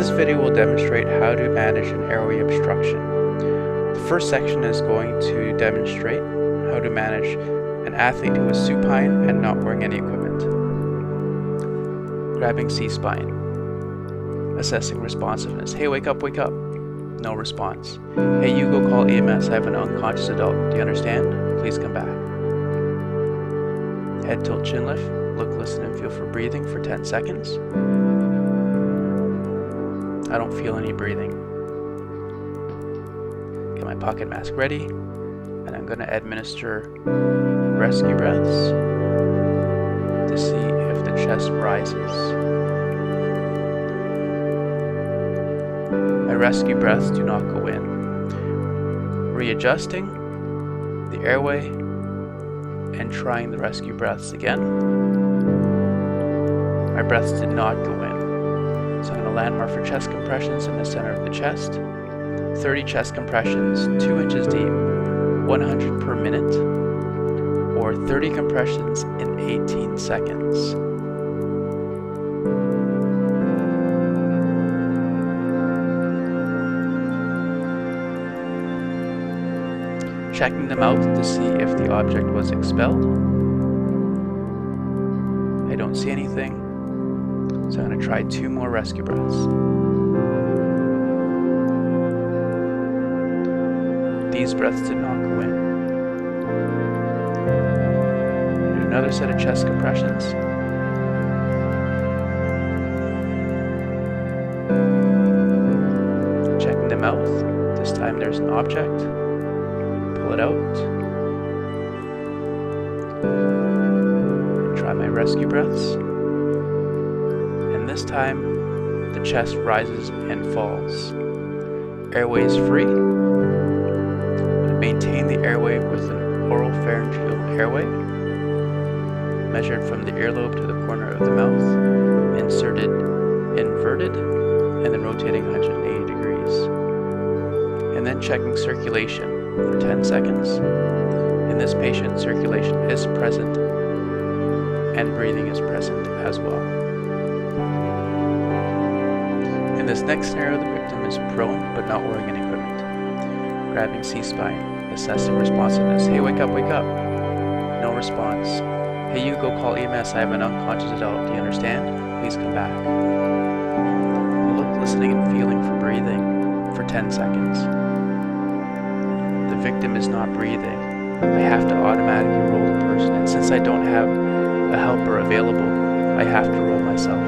This video will demonstrate how to manage an airway obstruction. The first section is going to demonstrate how to manage an athlete who is supine and not wearing any equipment. Grabbing C-spine. Assessing responsiveness. Hey, wake up, wake up. No response. Hey, you go call EMS. I have an unconscious adult. Do you understand? Please come back. Head tilt, chin lift. Look, listen, and feel for breathing for 10 seconds. I don't feel any breathing. Get my pocket mask ready, and I'm going to administer rescue breaths to see if the chest rises. My rescue breaths do not go in. Readjusting the airway and trying the rescue breaths again. My breaths did not go in. So I'm going to landmark for chest compressions in the center of the chest. 30 chest compressions, 2 inches deep, 100 per minute, or 30 compressions in 18 seconds. Checking the mouth to see if the object was expelled. I don't see anything, so I'm going to try 2 more rescue breaths. These breaths did not go in. Do another set of chest compressions. Checking the mouth. This time there's an object. Pull it out. And try my rescue breaths. And this time, the chest rises and falls. Airway is free. Maintain the airway with an oropharyngeal airway, measured from the earlobe to the corner of the mouth, inserted, inverted, and then rotating 180 degrees. And then checking circulation for 10 seconds. In this patient, circulation is present and breathing is present as well. In this next scenario, the victim is prone but not wearing any equipment. Grabbing C-spine, assessing responsiveness. Hey, wake up, wake up. No response. Hey, you go call EMS. I have an unconscious adult. Do you understand? Please come back. Look, listening, and feeling for breathing for 10 seconds. The victim is not breathing. I have to automatically roll the person, and since I don't have a helper available, I have to roll myself.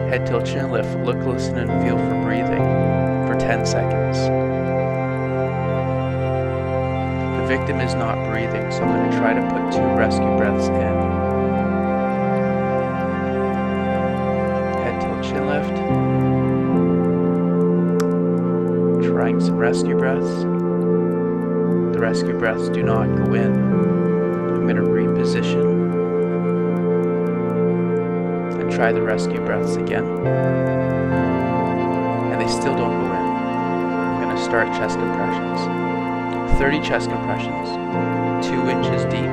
Head tilt, chin lift. Look, listen, and feel for breathing for 10 seconds. The victim is not breathing, so I'm going to try to put 2 rescue breaths in. Head tilt, chin lift. Trying some rescue breaths. The rescue breaths do not go in. I'm going to reposition. Try the rescue breaths again, and they still don't go in. I'm going to start chest compressions. 30 chest compressions, 2 inches deep,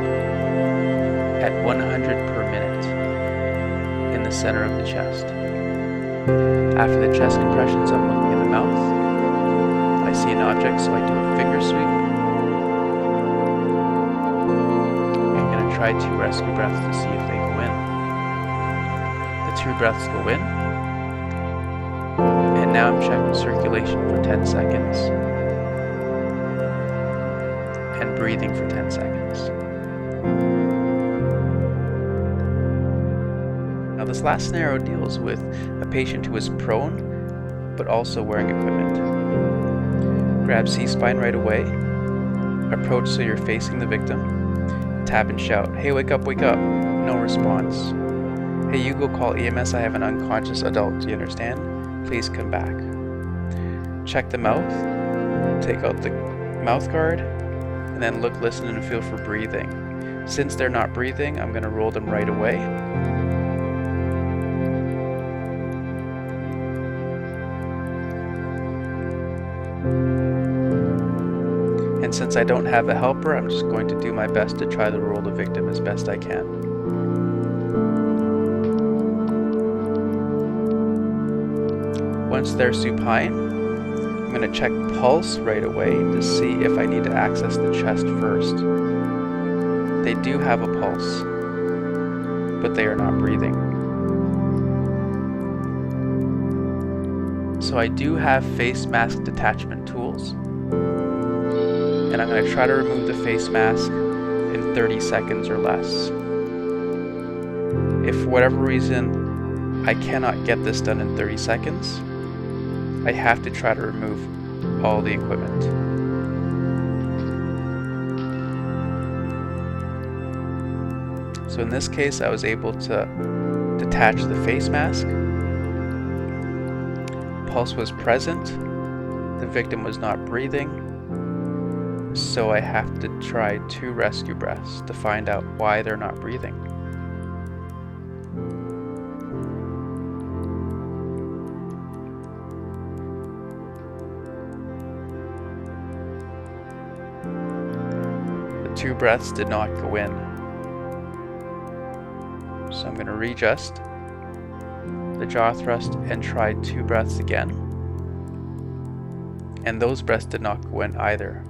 at 100 per minute, in the center of the chest. After the chest compressions, I'm looking in the mouth. I see an object, so I do a finger sweep. I'm going to try 2 rescue breaths to see if they go in. 2 breaths go in, and now I'm checking circulation for 10 seconds and breathing for 10 seconds. Now this last scenario deals with a patient who is prone but also wearing equipment. Grab C-spine right away, approach so you're facing the victim, tap and shout, hey, wake up, wake up. No response. Hey, you go call EMS. I have an unconscious adult. Do you understand? Please come back. Check the mouth. Take out the mouth guard. And then look, listen, and feel for breathing. Since they're not breathing, I'm going to roll them right away. And since I don't have a helper, I'm just going to do my best to try to roll the victim as best I can. Once they're supine, I'm going to check pulse right away to see if I need to access the chest first. They do have a pulse, but they are not breathing. So I do have face mask detachment tools, and I'm going to try to remove the face mask in 30 seconds or less. If for whatever reason I cannot get this done in 30 seconds, I have to try to remove all the equipment. So in this case, I was able to detach the face mask. Pulse was present. The victim was not breathing. So I have to try 2 rescue breaths to find out why they're not breathing. The 2 breaths did not go in. So I'm going to readjust the jaw thrust and try 2 breaths again. And those breaths did not go in either.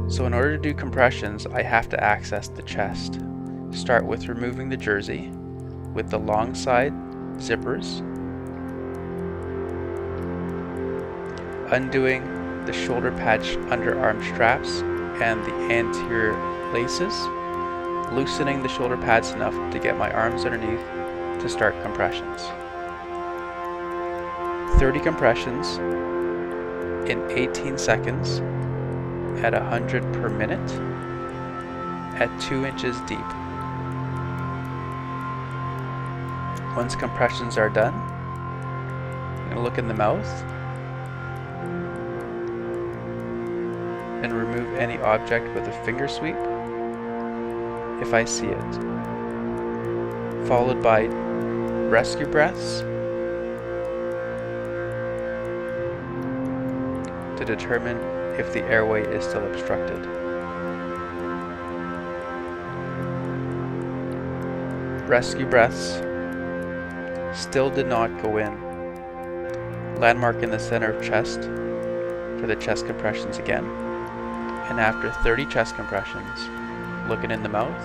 So in order to do compressions, I have to access the chest. Start with removing the jersey with the long side zippers, undoing the shoulder pad underarm straps and the anterior laces, loosening the shoulder pads enough to get my arms underneath to start compressions. 30 compressions in 18 seconds at 100 per minute at 2 inches deep. Once compressions are done, I'm going to look in the mouth and remove any object with a finger sweep if I see it, followed by rescue breaths to determine if the airway is still obstructed. Rescue breaths still did not go in. Landmark in the center of chest for the chest compressions again. And after 30 chest compressions, looking in the mouth,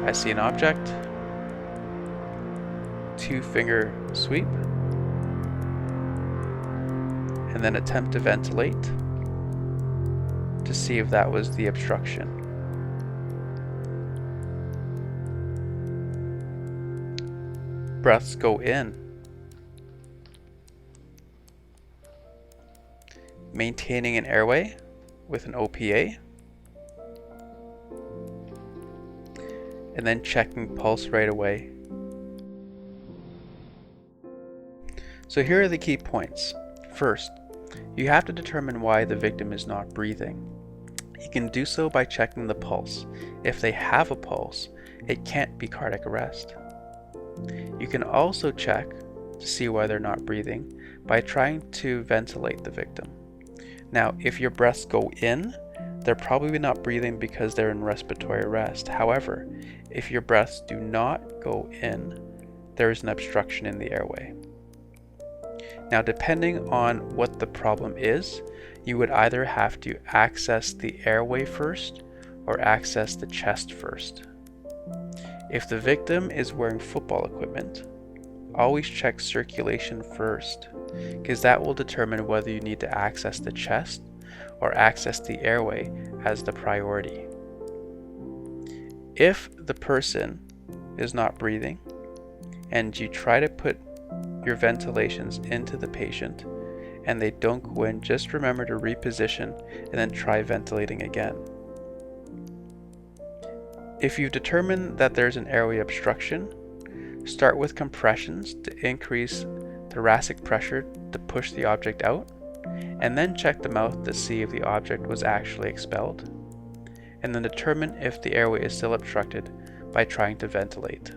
I see an object, 2 finger sweep, and then attempt to ventilate to see if that was the obstruction. Breaths go in. Maintaining an airway with an OPA. And then checking pulse right away. So here are the key points. First, you have to determine why the victim is not breathing. You can do so by checking the pulse. If they have a pulse, it can't be cardiac arrest. You can also check to see why they're not breathing by trying to ventilate the victim. Now, if your breaths go in, they're probably not breathing because they're in respiratory arrest. However, if your breaths do not go in, there is an obstruction in the airway. Now, depending on what the problem is, you would either have to access the airway first or access the chest first. If the victim is wearing football equipment, always check circulation first, because that will determine whether you need to access the chest or access the airway as the priority. If the person is not breathing and you try to put your ventilations into the patient and they don't go in, just remember to reposition and then try ventilating again. If you've determined that there's an airway obstruction, start with compressions to increase thoracic pressure to push the object out, and then check the mouth to see if the object was actually expelled, and then determine if the airway is still obstructed by trying to ventilate.